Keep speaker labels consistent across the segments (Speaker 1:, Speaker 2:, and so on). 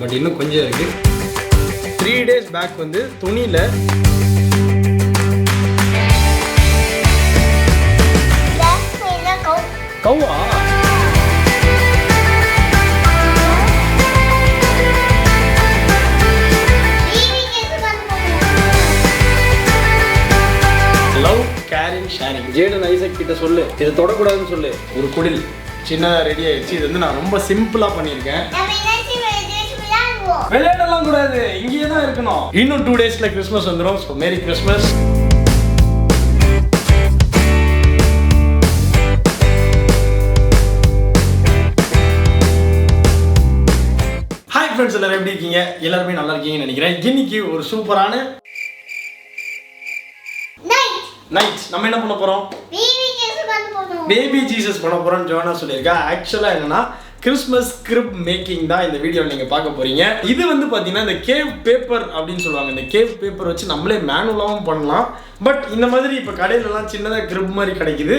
Speaker 1: But இன்னும் கொஞ்சம் இருக்குது. 3 days பேக் வந்து துணியில் கௌவா love caring sharing. Jayden Isaac கிட்ட சொல்லு, இதை தொடக்கூடாதுன்னு சொல்லு. ஒரு குடில் சின்னதாக ரெடி ஆயிடுச்சு. இது வந்து நான் ரொம்ப சிம்பிளாக பண்ணியிருக்கேன். விளையாடலாம் கூடாது, இங்கேயே தான் இருக்கணும். இன்னும் 2 daysல கிறிஸ்மஸ் வந்துடும். So merry Christmas. Hi friends, எல்லாரும் எப்படி இருக்கீங்க? எல்லாருமே நல்லா இருக்கீங்கன்னு நினைக்கிறேன். இன்னைக்கு ஒரு சூப்பரான நைட். நம்ம என்ன பண்ண போறோம்? பேபி ஜீசஸ் பண்ண போறோம். ஜோனா சொல்லியிருக்கா. ஆக்சுவலா என்னன்னா கிறிஸ்மஸ் ஸ்கிரிப்ட் மேக்கிங் தான் இந்த வீடியோவில் நீங்கள் பார்க்க போறீங்க. இது வந்து பார்த்தீங்கன்னா இந்த கேவ் பேப்பர் அப்படின்னு சொல்லுவாங்க. இந்த கேவ் பேப்பர் வச்சு நம்மளே மேனுவலாகவும் பண்ணலாம். பட் இந்த மாதிரி இப்போ கடையிலலாம் சின்னதாக கிரிப் மாதிரி கிடைக்குது,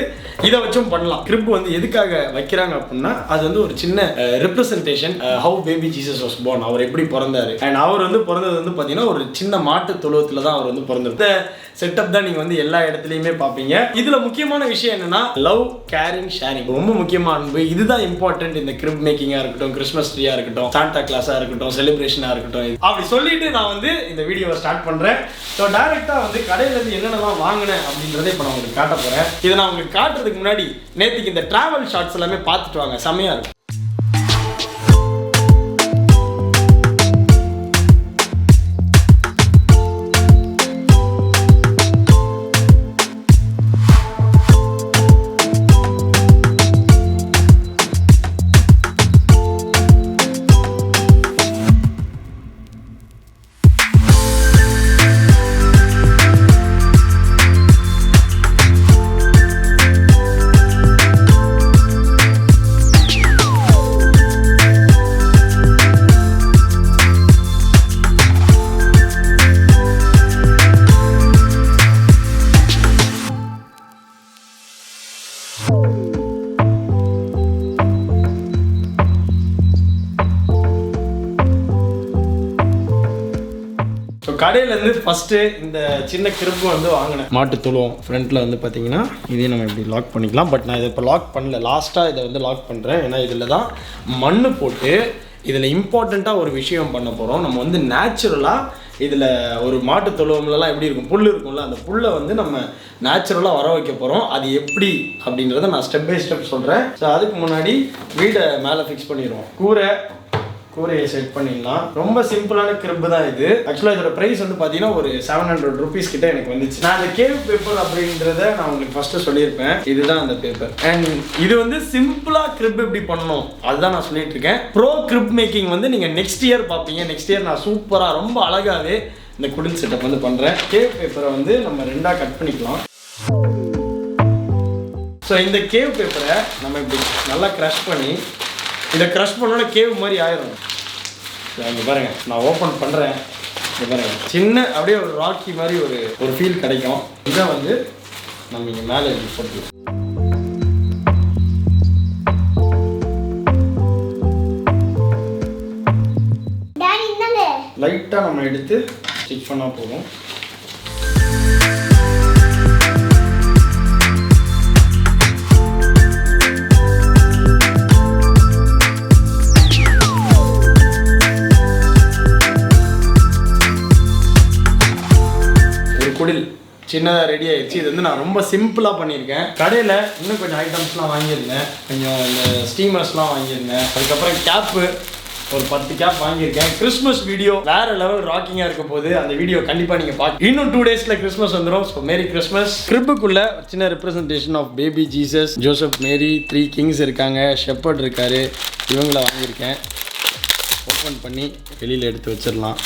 Speaker 1: இதை வச்சும் பண்ணலாம். கிரிப் வந்து எதுக்காக வைக்கிறாங்க அப்படின்னா அது வந்து ஒரு சின்ன representation how baby Jesus was born. அவர் எப்படி பிறந்தாரு. அண்ட் அவர் வந்து பிறந்தது வந்து பார்த்தீங்கன்னா ஒரு சின்ன மாட்டு தொழுவத்தில் தான் அவர் வந்து பிறந்தார். இந்த செட்டப் தான் நீங்கள் வந்து எல்லா இடத்துலையுமே பார்ப்பீங்க. இதில் முக்கியமான விஷயம் என்னன்னா லவ் கேரிங் ஷேரிங் ரொம்ப முக்கியமான அன்பு. இதுதான் இம்பார்ட்டன்ட். இந்த கிரிப் மேக்கிங்காக இருக்கட்டும், கிறிஸ்மஸ் ட்ரீயாக இருக்கட்டும், சாண்டா கிளாஸாக இருக்கட்டும், செலிப்ரேஷனாக இருக்கட்டும். அப்படி சொல்லிட்டு நான் வந்து இந்த வீடியோவை ஸ்டார்ட் பண்ணுறேன். ஸோ டைரெக்டாக வந்து கடையிலேருந்து என்னென்னலாம் வாங்கினேன் அப்படின்றத இப்போ நான் உங்களுக்கு காட்ட போகிறேன். இதை நான் உங்களுக்கு காட்டுறதுக்கு முன்னாடி நேற்றுக்கு இந்த ட்ராவல் ஷார்ட்ஸ் எல்லாமே பார்த்துட்டு வாங்க, செம்மையாக இருக்கும். கடையிலேருந்து ஃபஸ்ட்டு இந்த சின்ன கிரிப்பு வந்து வாங்கினேன். மாட்டு தொழுவோம் ஃப்ரண்ட்டில் வந்து பார்த்தீங்கன்னா இதே நம்ம இப்படி லாக் பண்ணிக்கலாம். பட் நான் இதை இப்போ லாக் பண்ணல, லாஸ்ட்டாக இதை வந்து லாக் பண்ணுறேன். ஏன்னா இதில் தான் மண் போட்டு இதில் இம்பார்ட்டண்ட்டாக ஒரு விஷயம் பண்ண போகிறோம். நம்ம வந்து நேச்சுரலாக இதில் ஒரு மாட்டு தொழுவம்லாம் எப்படி இருக்கும், புல் இருக்கும்ல, அந்த புல்லை வந்து நம்ம நேச்சுரலாக வர வைக்க போகிறோம். அது எப்படி அப்படின்றத நான் ஸ்டெப் பை ஸ்டெப் சொல்கிறேன். ஸோ அதுக்கு முன்னாடி வீடை மேலே ஃபிக்ஸ் பண்ணிடுவோம். கூரையை செட் பண்ணிடலாம். ரொம்ப சிம்பிளான கிரிப்பு தான் இது. ஆக்சுவலாக இதோட ப்ரைஸ் வந்து பார்த்தீங்கன்னா ஒரு 700 rupees கிட்ட எனக்கு வந்துச்சு. நான் அந்த கேவ் பேப்பர் அப்படின்றத நான் உங்களுக்கு ஃபர்ஸ்ட்டு சொல்லியிருப்பேன். இதுதான் அந்த பேப்பர். அண்ட் இது வந்து சிம்பிளாக கிரிப் எப்படி பண்ணணும் அதுதான் நான் சொல்லிட்டு இருக்கேன். ப்ரோ கிரிப் மேக்கிங் வந்து நீங்கள் நெக்ஸ்ட் இயர் பார்ப்பீங்க. நெக்ஸ்ட் இயர் நான் சூப்பராக ரொம்ப அழகாகவே இந்த குடில் செட்டப் வந்து பண்ணுறேன். கேவ் பேப்பரை வந்து நம்ம 2ஆக கட் பண்ணிக்கலாம். ஸோ இந்த கேவ் பேப்பரை நம்ம இப்படி நல்லா க்ரஷ் பண்ணி, இதை க்ரஷ் பண்ணோன்னா கேவ் மாதிரி ஆயிரும். இங்கே பாருங்கள், நான் ஓப்பன் பண்ணுறேன். இங்கே பாருங்கள், சின்ன அப்படியே ஒரு ராக்கி மாதிரி ஒரு ஃபீல் கிடைக்கும். இதை வந்து நம்ம இங்கே மேலே போட்டு லைட்டாக நம்ம எடுத்து ஸ்டிச் பண்ணால் போதும். குடில் சின்னதாக ரெடி ஆயிடுச்சு. இது வந்து நான் ரொம்ப சிம்பிளாக பண்ணியிருக்கேன். கடையில் இன்னும் கொஞ்சம் ஐட்டம்ஸ்லாம் வாங்கியிருந்தேன். கொஞ்சம் இந்த ஸ்டீமர்ஸ்லாம் வாங்கியிருந்தேன். அதுக்கப்புறம் கேப்பு ஒரு 10 கேப் வாங்கியிருக்கேன். கிறிஸ்மஸ் வீடியோ வேறு லெவல் ராக்கிங்காக இருக்க போது. அந்த வீடியோ கண்டிப்பாக நீங்கள் பார்க்க. இன்னும் 2 daysல கிறிஸ்மஸ் வந்துடும். So merry Christmas. கிரிப்புக்குள்ளே சின்ன representation of baby Jesus, Joseph, Mary, 3 kings இருக்காங்க, ஷெப்பர்ட் இருக்கார். இவங்கள வாங்கியிருக்கேன். ஓப்பன் பண்ணி வெளியில் எடுத்து வச்சிடலாம்.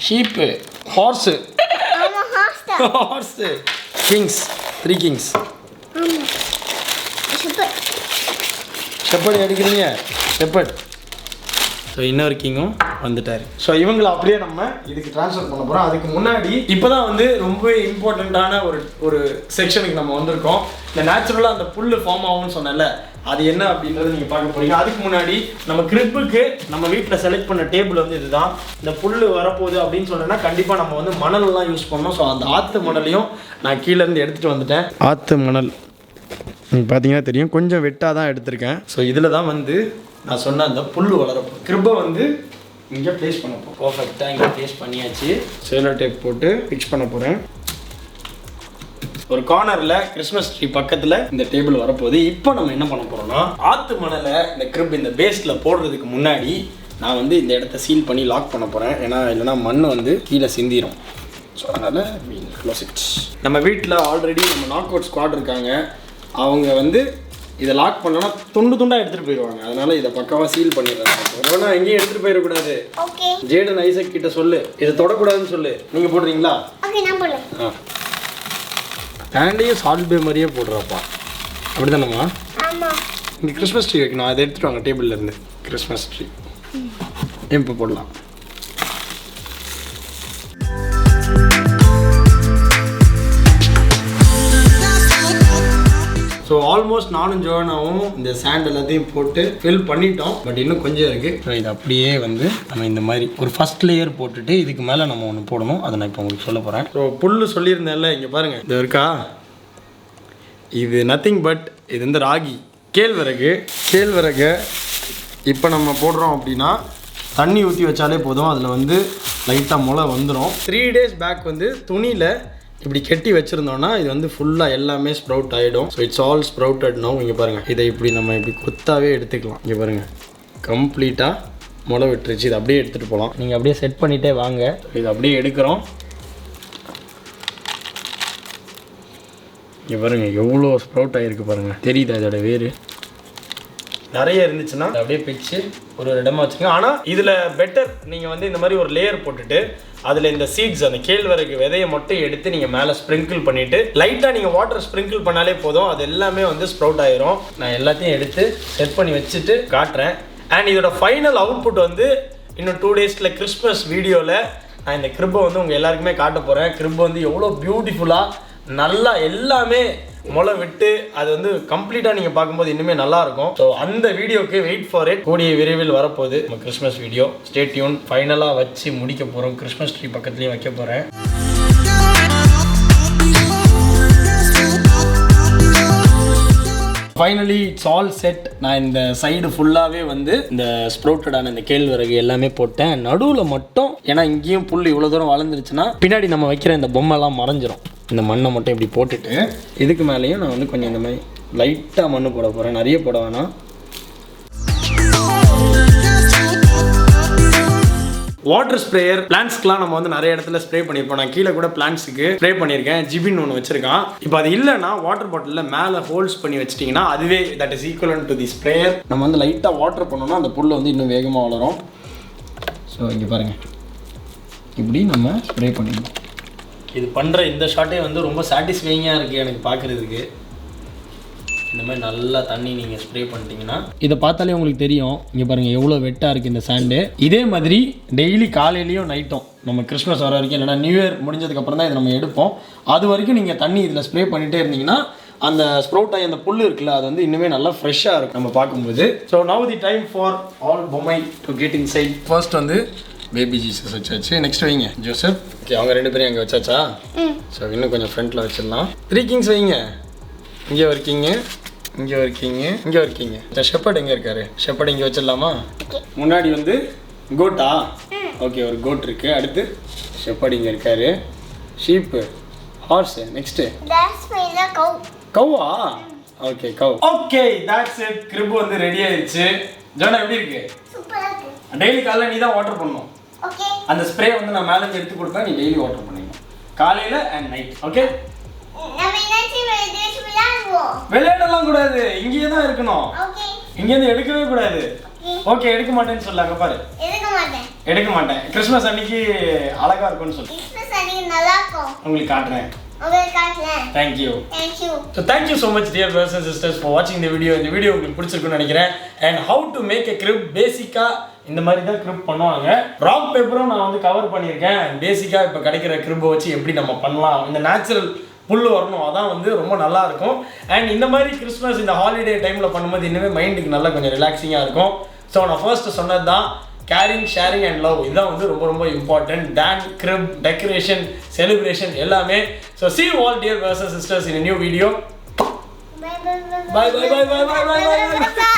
Speaker 1: Sheep, horse, kings, 3 kings. Shepherd அடிக்கிறீங்க, ஷெப்பர்ட். ஸோ இன்னொரு கிங்கும் வந்துட்டார். ஸோ இவங்களை அப்படியே நம்ம இதுக்கு ட்ரான்ஸ்ஃபர் பண்ண போகிறோம். அதுக்கு முன்னாடி இப்போ தான் வந்து ரொம்ப இம்பார்ட்டண்ட்டான ஒரு செக்ஷனுக்கு நம்ம வந்திருக்கோம். இந்த நேச்சுரலாக அந்த புல் ஃபார்ம் ஆகும்னு சொன்னல அது என்ன அப்படின்றத நீங்கள் பார்க்க போறீங்க. அதுக்கு முன்னாடி நம்ம கிரிப்புக்கு நம்ம வீட்டில் செலக்ட் பண்ண டேபிள் வந்து இதுதான். இந்த புல் வரப்போகுது அப்படின்னு சொன்னேன்னா கண்டிப்பாக நம்ம வந்து மணல்லாம் யூஸ் பண்ணோம். ஸோ அந்த ஆற்று மணலையும் நான் கீழேருந்து எடுத்துகிட்டு வந்துட்டேன். ஆற்று மணல் நீங்கள் பார்த்தீங்கன்னா தெரியும், கொஞ்சம் வெட்டாக தான் எடுத்திருக்கேன். ஸோ இதில் தான் வந்து நான் சொன்ன அந்த புல் வளரப்போ கிரிப்பை வந்து இங்கே ப்ளேஸ் பண்ண போகிறோம். பர்ஃபெக்டாக இங்கே ப்ளேஸ் பண்ணியாச்சு. செல்லோ டேப் போட்டு ஃபிக்ஸ் பண்ண போகிறேன். ஒரு கார்னரில் கிறிஸ்மஸ் ட்ரீ பக்கத்தில் இந்த டேபிள் வரப்போகுது. இப்போ நம்ம என்ன பண்ண போகிறோம்னா ஆற்று மணலை இந்த கிரிப் இந்த பேஸில் போடுறதுக்கு முன்னாடி நான் வந்து இந்த இடத்த சீல் பண்ணி லாக் பண்ண போகிறேன். ஏன்னா இல்லைனா மண் வந்து கீழே சிந்திரும். ஸோ அதனால் க்ளோஸ் இட். நம்ம வீட்டில் ஆல்ரெடி நம்ம நாக் அவுட் ஸ்குவாட் இருக்காங்க. அவங்க வந்து இதை லாக் பண்ணோன்னா துண்டு துண்டாக எடுத்துகிட்டு போயிடுவாங்க. அதனால் இதை பக்காவாக சீல் பண்ணிடுறாங்க. ஆனால் எங்கேயும் எடுத்துகிட்டு போயிடக்கூடாது. ஜேடன் ஐசக் கிட்ட சொல்லு இதை தொடக்கூடாதுன்னு சொல்லு. நீங்கள் போடுறீங்களா? ஆ ஹேண்டையும் சால்ட் பே மாதிரியே போடுறாப்பா. அப்படி தானம்மா? இங்கே கிறிஸ்மஸ் ட்ரீ வைக்கணும். அதை எடுத்துகிட்டு வாங்க டேபிள்லேருந்து. கிறிஸ்மஸ் ட்ரீ இப்போ போடலாம். ஸோ ஆல்மோஸ்ட் நானும் ஜோனாவும் இந்த சாண்ட் எல்லாத்தையும் போட்டு ஃபில் பண்ணிட்டோம். பட் இன்னும் கொஞ்சம் இருக்குது. ஸோ இது அப்படியே வந்து நம்ம இந்த மாதிரி ஒரு ஃபஸ்ட் லேயர் போட்டுட்டு இதுக்கு மேலே நம்ம ஒன்று போடணும். அதை நான் இப்போ உங்களுக்கு சொல்ல போகிறேன். ஸோ புல் சொல்லியிருந்தேன்ல, இங்கே பாருங்கள் இது இருக்கா. இது நத்திங் பட் இது வந்து ராகி கேழ்வரகு. இப்போ நம்ம போடுறோம் அப்படின்னா தண்ணி ஊற்றி வச்சாலே போதும். அதில் வந்து லைட்டாக முளை வந்துடும். 3 days பேக் வந்து துணியில் இப்படி கெட்டி வச்சுருந்தோன்னா இது வந்து ஃபுல்லாக எல்லாமே ஸ்ப்ரவுட் ஆகிடும். So it's all sprouted no. இங்கே பாருங்கள், இதை இப்படி நம்ம இப்படி கொத்தாவே எடுத்துக்கலாம். இங்கே பாருங்கள், கம்ப்ளீட்டாக முளை விட்டுருச்சு. இது அப்படியே எடுத்துகிட்டு போகலாம். நீங்கள் அப்படியே செட் பண்ணிகிட்டே வாங்க. இது அப்படியே எடுக்கிறோம். இங்கே பாருங்கள் எவ்வளோ ஸ்ப்ரவுட் ஆகிருக்கு பாருங்கள். தெரியுதா இதோட வேறு? நிறைய இருந்துச்சுன்னா அப்படியே பிச்சு ஒரு இடமா வச்சுருங்க. ஆனால் இதில் பெட்டர் நீங்கள் வந்து இந்த மாதிரி ஒரு லேயர் போட்டுட்டு அதில் இந்த சீட்ஸ் அந்த கேழ்வரகு விதையை மட்டும் எடுத்து நீங்கள் மேலே ஸ்ப்ரிங்கிள் பண்ணிவிட்டு லைட்டாக நீங்கள் வாட்டர் ஸ்ப்ரிங்கிள் பண்ணாலே போதும். அது எல்லாமே வந்து ஸ்ப்ரவுட் ஆயிரும். நான் எல்லாத்தையும் எடுத்து செட் பண்ணி வச்சுட்டு காட்டுறேன். அண்ட் இதோட ஃபைனல் அவுட்புட் வந்து இன்னும் 2 daysல கிறிஸ்மஸ் வீடியோவில் நான் இந்த கிரிப்பை வந்து உங்கள் எல்லாருக்குமே காட்ட போகிறேன். கிரிப் வந்து எவ்வளோ பியூட்டிஃபுல்லாக நல்லா எல்லாமே முளை விட்டு அது வந்து கம்ப்ளீட்டாக நீங்கள் பார்க்கும்போது இன்னுமே நல்லாயிருக்கும். ஸோ அந்த வீடியோக்கு வெயிட் ஃபார் இட். கூடிய விரைவில் வரப்போகுது நம்ம கிறிஸ்மஸ் வீடியோ. Stay tune. ஃபைனலாக வச்சு முடிக்க போகிறோம். கிறிஸ்மஸ் ட்ரீ பக்கத்துலேயும் வைக்க போகிறேன். Finally it's all set. நான் இந்த சைடு ஃபுல்லாகவே வந்து இந்த ஸ்ப்ரவுட்டடான இந்த கேழ்வரகு எல்லாமே போட்டேன். நடுவில் மட்டும் ஏன்னா இங்கேயும் புல் இவ்வளோ தூரம் வளர்ந்துருச்சுன்னா பின்னாடி நம்ம வைக்கிற இந்த பொம்மைலாம் மறைஞ்சிரும். இந்த மண்ணை மட்டும் இப்படி போட்டுட்டு இதுக்கு மேலேயும் நான் வந்து கொஞ்சம் இந்த மாதிரி லைட்டாக மண் போட போகிறேன். நிறைய போட வேணாம். வாட்டர் ஸ்ப்ரேயர் பிளான்ட்ஸ்க்குலாம் நம்ம வந்து நிறைய இடத்துல ஸ்ப்ரே பண்ணியிருப்போம். நான் கீழே கூட பிளான்ட்ஸுக்கு ஸ்ப்ரே பண்ணியிருக்கேன். ஜிபின் ஒன்று வச்சிருக்கான். இப்போ அது இல்லைன்னா வாட்டர் பாட்டிலில் மேலே ஹோல்ஸ் பண்ணி வச்சிட்டிங்கன்னா அதுவே that is equivalent to the sprayer. நம்ம வந்து லைட்டாக வாட்டர் பண்ணோம்னா அந்த புல் வந்து இன்னும் வேகமாக வளரும். ஸோ இங்கே பாருங்கள், இப்படி நம்ம ஸ்ப்ரே பண்ணிடணும். இது பண்ணுற இந்த ஷாட்டே வந்து ரொம்ப சாட்டிஸ்ஃபைங்காக இருக்குது எனக்கு பார்க்குறதுக்கு. இந்த மாதிரி நல்லா தண்ணி நீங்கள் ஸ்ப்ரே பண்ணிட்டீங்கன்னா இதை பார்த்தாலே உங்களுக்கு தெரியும். இங்கே பாருங்கள் எவ்வளோ வெட்டாக இருக்குது இந்த சாண்டு. இதே மாதிரி டெய்லி காலையிலையும் நைட்டும் நம்ம கிறிஸ்மஸ் வர வரைக்கும் இல்லைனா நியூ இயர் முடிஞ்சதுக்கப்புறம் தான் இதை நம்ம எடுப்போம். அது வரைக்கும் நீங்கள் தண்ணி இதில் ஸ்ப்ரே பண்ணிகிட்டே இருந்தீங்கன்னா அந்த ஸ்ப்ரவுட் ஆகி அந்த புல் இருக்குல்ல அது வந்து இன்னுமே நல்லா ஃப்ரெஷ்ஷாக இருக்கும் நம்ம பார்க்கும்போது. So now the time for all பொம்மை to get inside. First வந்து பேபி ஜீசஸ் வச்சாச்சு. நெக்ஸ்ட் வைங்க ஜோசப். ஓகே, அவங்க 2 பேரும் அங்கே வச்சாச்சா? ஸோ இன்னும் கொஞ்சம் ஃப்ரண்ட்டில் வச்சிடலாம். 3 கிங்ஸ் வைங்க. இங்கே இருக்கீங்க, இங்கே இருக்கீங்க, இங்கே இருக்கீங்க. ஷெப்பர்ட் எங்கே இருக்காரு? ஷெப்பர்ட் இங்கே வச்சிடலாமா? முன்னாடி வந்து கோட்டா. ஓகே, ஒரு கோட் இருக்கு. அடுத்து ஷெப்பர்ட் இங்கே இருக்காரு. Sheep, horse. நெக்ஸ்ட்டு கவ்வா. ஓகே, cow. Okay, that's it. Crib வந்து ரெடி ஆயிடுச்சு. ஜோனா எப்படி இருக்கு? சூப்பரா இருக்கு. டெய்லி காலையில நீ தான் வாட்டர் பண்ணணும். ஓகே. அந்த ஸ்ப்ரே வந்து நான் மேல இருந்து எடுத்து கொடுப்பேன். நீ டெய்லி வாட்டர் பண்ணணும். காலையில அண்ட் நைட். ஓகே? நம்ம என்னாச்சு விளையாடலாம் கூடாது. இங்கேயே தான் இருக்கணும். ஓகே. இங்க இருந்து எடுக்கவே கூடாது. ஓகே, எடுக்க மாட்டேன்னு சொல்லாங்க பாரு. எடுக்க மாட்டேன். கிறிஸ்மஸ் அன்னைக்கு அழகா இருக்கும்னு சொல்லு. கிறிஸ்மஸ் அன்னைக்கு நல்லா இருக்கும். உங்களுக்கு காட்டுறேன். Thank you. So thank you so much dear brothers and sisters for watching the video. இந்த வீடியோ உங்களுக்கு பிடிச்சிருக்கும்னு நினைக்கிறேன். And how to make a crib பேசிக்கா இந்த மாதிரி தான் crib பண்ணுவாங்க. ராக் பேப்பரும் நான் வந்து கவர் பண்ணியிருக்கேன். பேசிக்கா இப்போ கிடைக்கிற crib வச்சு எப்படி நம்ம பண்ணலாம், இந்த நேச்சுரல் புல் வரணும், அதான் வந்து ரொம்ப நல்லா இருக்கும். அண்ட் இந்த மாதிரி கிறிஸ்மஸ் இந்த ஹாலிடே டைமில் பண்ணும்போது இன்னுமே மைண்டுக்கு நல்லா கொஞ்சம் ரிலாக்ஸிங்காக இருக்கும். ஸோ நான் ஃபர்ஸ்ட்டு சொன்னது தான் கேரிங், ஷேரிங் அண்ட் லவ். இதுதான் வந்து ரொம்ப ரொம்ப important. Dance, crib, decoration, celebration எல்லாமே. So see you all dear brothers and sisters in a new video. Bye bye bye bye bye bye bye bye bye bye.